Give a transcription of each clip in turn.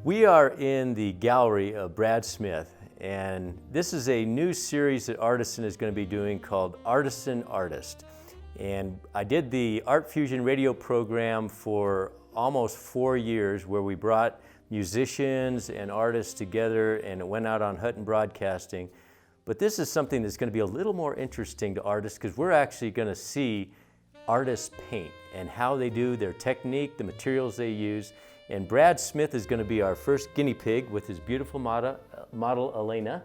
We are in the gallery of Brad Smith, and this is a new series that Artisan is going to be doing called Artisan Artist. And I did the Art Fusion radio program for almost 4 years, where we brought musicians and artists together, and it went out on Hutton Broadcasting. But this is something that's going to be a little more interesting to artists, because we're actually going to see artists paint and how they do their technique, the materials they use. And Brad Smith is going to be our first guinea pig with his beautiful model Elena.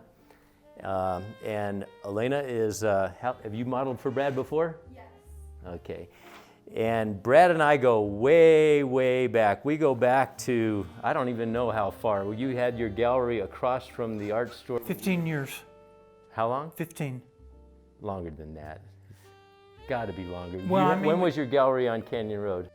And Elena is, have you modeled for Brad before? Yes. Okay. And Brad and I go way, way back. We go back to, I don't even know how far. You had your gallery across from the art store. 15 years. How long? 15. Longer than that. Got to be longer. Well, when was your gallery on Canyon Road?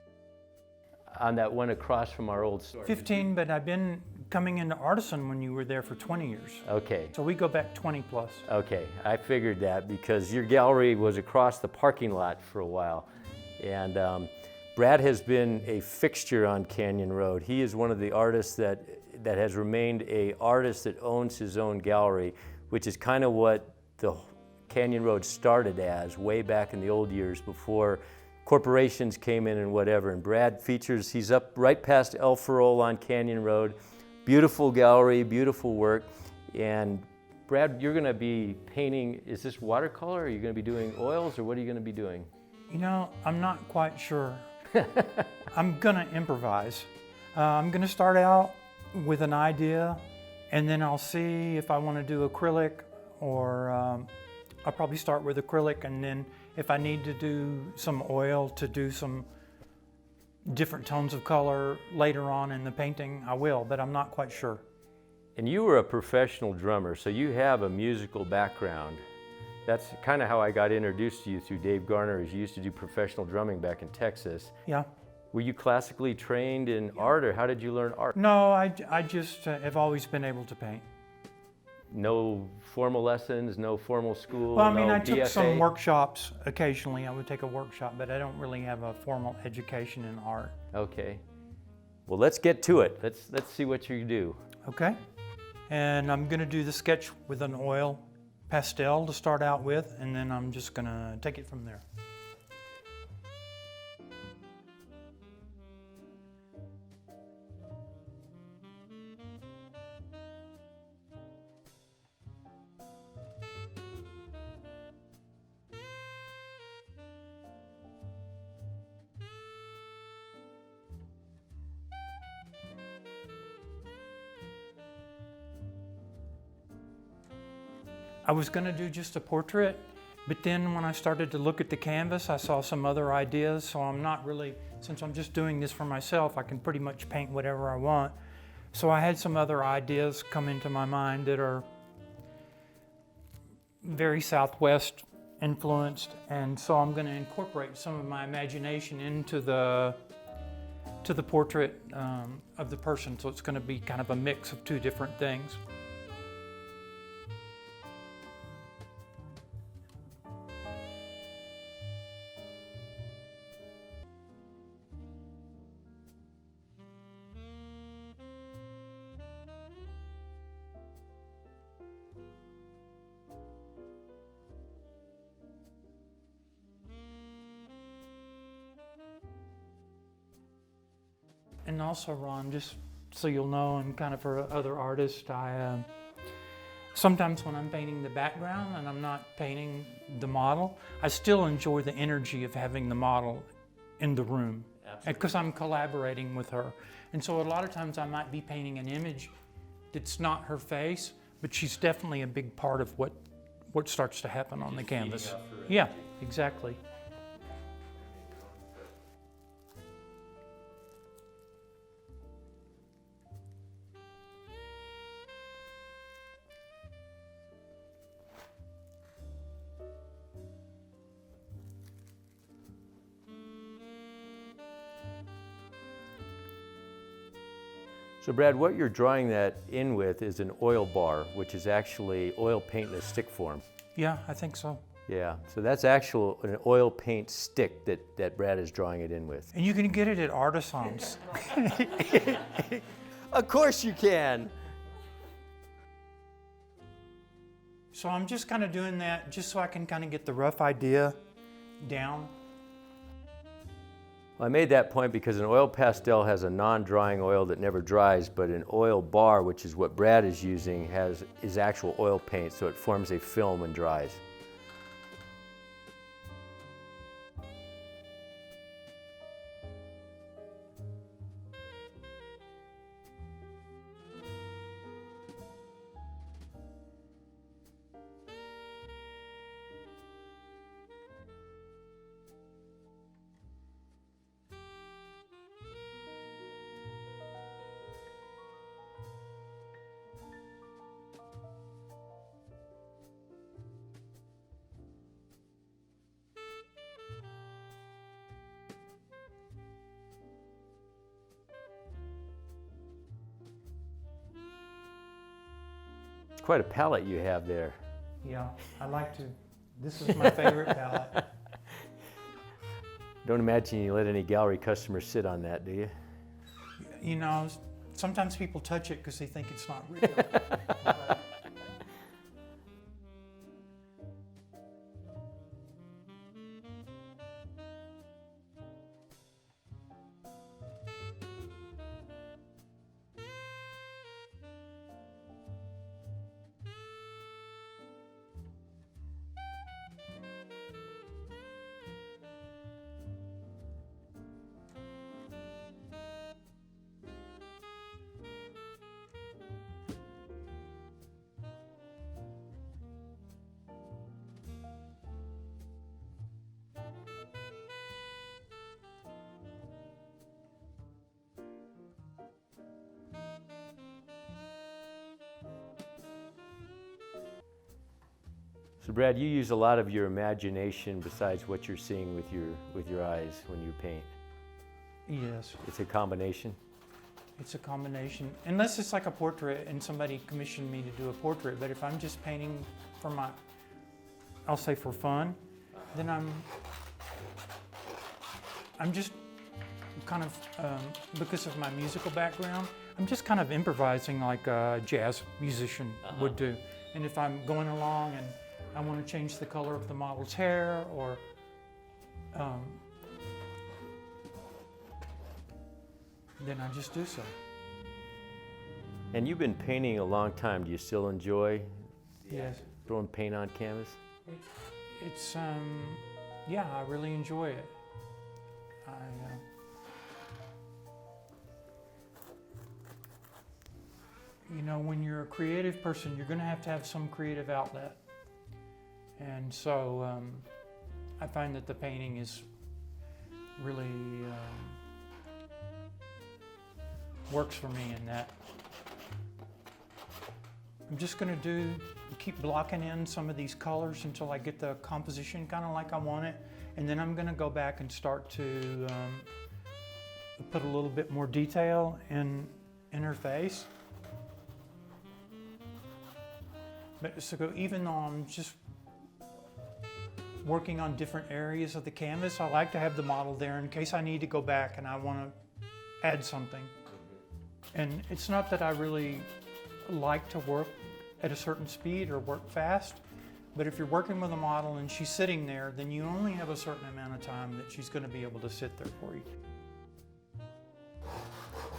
On that one across from our old store. 15, but I've been coming into Artisan when you were there for 20 years. Okay. So we go back 20 plus. Okay, I figured that because your gallery was across the parking lot for a while. And Brad has been a fixture on Canyon Road. He is one of the artists that has remained an artist that owns his own gallery, which is kind of what the Canyon Road started as way back in the old years before corporations came in and whatever. And Brad features, he's up right past El Farol on Canyon Road. Beautiful gallery, beautiful work. And Brad, you're going to be painting, is this watercolor? Are you going to be doing oils, or what are you going to be doing? You know, I'm not quite sure. I'm going to improvise. I'm going to start out with an idea, and then I'll see if I want to do acrylic, or I'll probably start with acrylic, and then if I need to do some oil to do some different tones of color later on in the painting, I will, but I'm not quite sure. And you were a professional drummer, so you have a musical background. That's kind of how I got introduced to you, through Dave Garner, as you used to do professional drumming back in Texas. Yeah. Were you classically trained in art, or how did you learn art? No, I just have always been able to paint. No formal lessons, no formal school, Well, I mean, no I took BFA? some workshops occasionally. I would take a workshop, but I don't really have a formal education in art. Okay. Well, let's get to it. Let's see what you do. Okay. And I'm going to do the sketch with an oil pastel to start out with, and then I'm just going to take it from there. I was going to do just a portrait, but then when I started to look at the canvas, I saw some other ideas, so I'm not really, since I'm just doing this for myself, I can pretty much paint whatever I want. So I had some other ideas come into my mind that are very Southwest influenced, and so I'm going to incorporate some of my imagination into the portrait of the person, so it's going to be kind of a mix of two different things. And also, Ron, just so you'll know, and kind of for other artists, sometimes when I'm painting the background and I'm not painting the model, I still enjoy the energy of having the model in the room. Because I'm collaborating with her. And so a lot of times I might be painting an image that's not her face, but she's definitely a big part of what starts to happen on the canvas. Yeah, exactly. So Brad, what you're drawing that in with is an oil bar, which is actually oil paint in a stick form. Yeah, I think so. Yeah, so that's actual an oil paint stick that Brad is drawing it in with. And you can get it at Artisan's. Of course you can. So I'm just kind of doing that just so I can kind of get the rough idea down. Well, I made that point because an oil pastel has a non-drying oil that never dries, but an oil bar, which is what Brad is using, is actual oil paint, so it forms a film and dries. Quite a palette you have there. Yeah, I like to. This is my favorite palette. Don't imagine you let any gallery customers sit on that, do you? You know, sometimes people touch it because they think it's not real. So Brad, you use a lot of your imagination besides what you're seeing with your eyes when you paint. Yes, It's a combination. it's a combination. Unless it's like a portrait and somebody commissioned me to do a portrait, but if I'm just painting for I'll say for fun, then I'm just kind of, because of my musical background, I'm just kind of improvising like a jazz musician would do. And if I'm going along and I want to change the color of the model's hair, or then I just do so. And you've been painting a long time. Do you still enjoy Yes. throwing paint on canvas? It's, yeah, I really enjoy it. You know, when you're a creative person, you're going to have some creative outlet. And so I find that the painting is really works for me in that. I'm just going to keep blocking in some of these colors until I get the composition kind of like I want it. And then I'm going to go back and start to put a little bit more detail in her face. But so even though I'm just working on different areas of the canvas, I like to have the model there in case I need to go back and I want to add something. And it's not that I really like to work at a certain speed or work fast, but if you're working with a model and she's sitting there, then you only have a certain amount of time that she's going to be able to sit there for you.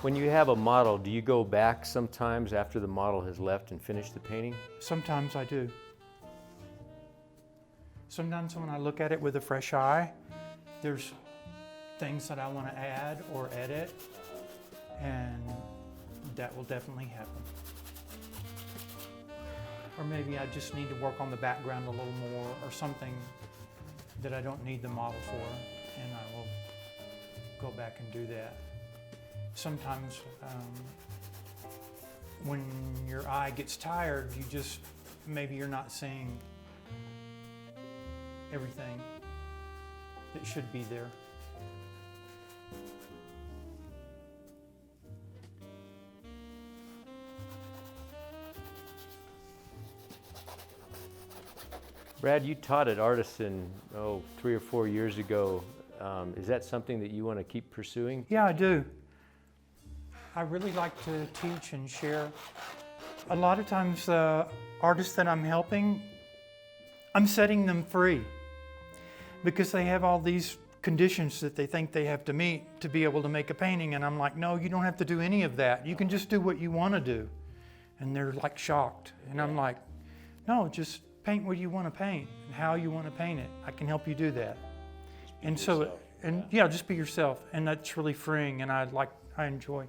When you have a model, do you go back sometimes after the model has left and finished the painting? Sometimes I do. Sometimes when I look at it with a fresh eye, there's things that I want to add or edit, and that will definitely happen. Or maybe I just need to work on the background a little more, or something that I don't need the model for, and I will go back and do that. Sometimes when your eye gets tired, maybe you're not seeing everything that should be there. Brad, you taught at Artisan, 3 or 4 years ago. Is that something that you want to keep pursuing? Yeah, I do. I really like to teach and share. A lot of times artists that I'm helping, I'm setting them free because they have all these conditions that they think they have to meet to be able to make a painting, and I'm like, no, you don't have to do any of that. You can just do what you want to do. And they're like shocked. And I'm like, no, just paint what you want to paint and how you want to paint it. I can help you do that. And so, yeah, just be yourself. And that's really freeing, and I enjoy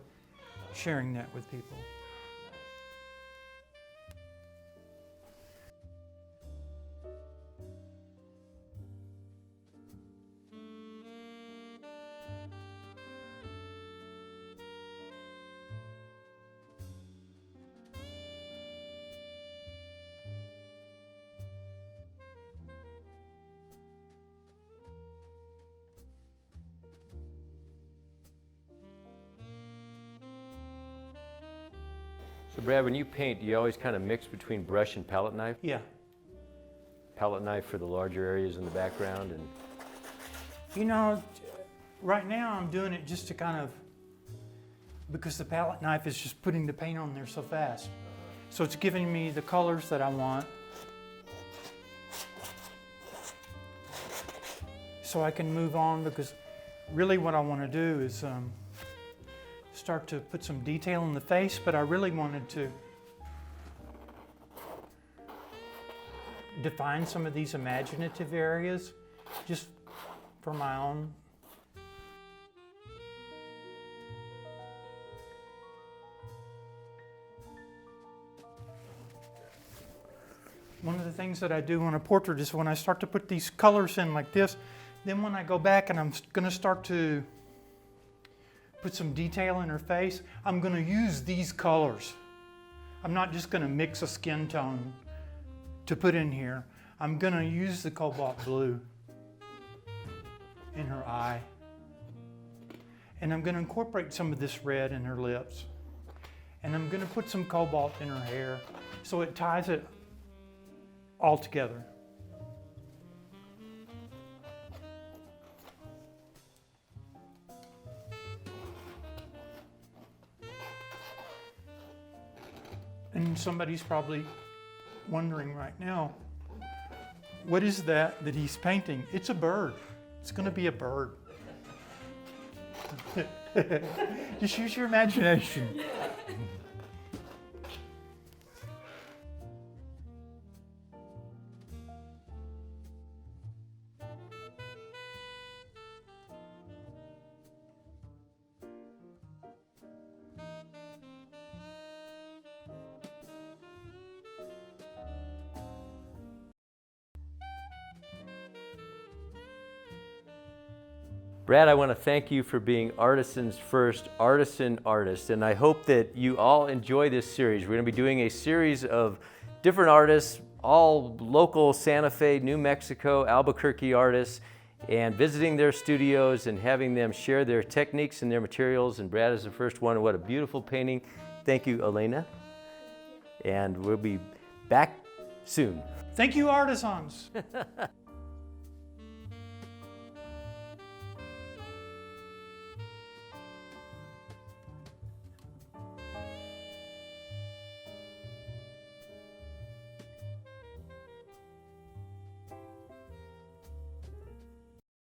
sharing that with people. So Brad, when you paint, do you always kind of mix between brush and palette knife? Yeah. Palette knife for the larger areas in the background, and You know, right now I'm doing it just to kind of, because the palette knife is just putting the paint on there so fast. So it's giving me the colors that I want. So I can move on, because really what I want to do is start to put some detail in the face, but I really wanted to define some of these imaginative areas just for my own. One of the things that I do on a portrait is when I start to put these colors in like this, then when I go back and I'm going to start to put some detail in her face, I'm going to use these colors. I'm not just going to mix a skin tone to put in here. I'm going to use the cobalt blue in her eye. And I'm going to incorporate some of this red in her lips. And I'm going to put some cobalt in her hair so it ties it all together. And somebody's probably wondering right now, what is that he's painting? It's a bird. It's going to be a bird. Just use your imagination. Brad, I want to thank you for being Artisan's first artisan artist, and I hope that you all enjoy this series. We're going to be doing a series of different artists, all local Santa Fe, New Mexico, Albuquerque artists, and visiting their studios and having them share their techniques and their materials. And Brad is the first one. What a beautiful painting. Thank you, Elena. And we'll be back soon. Thank you, artisans.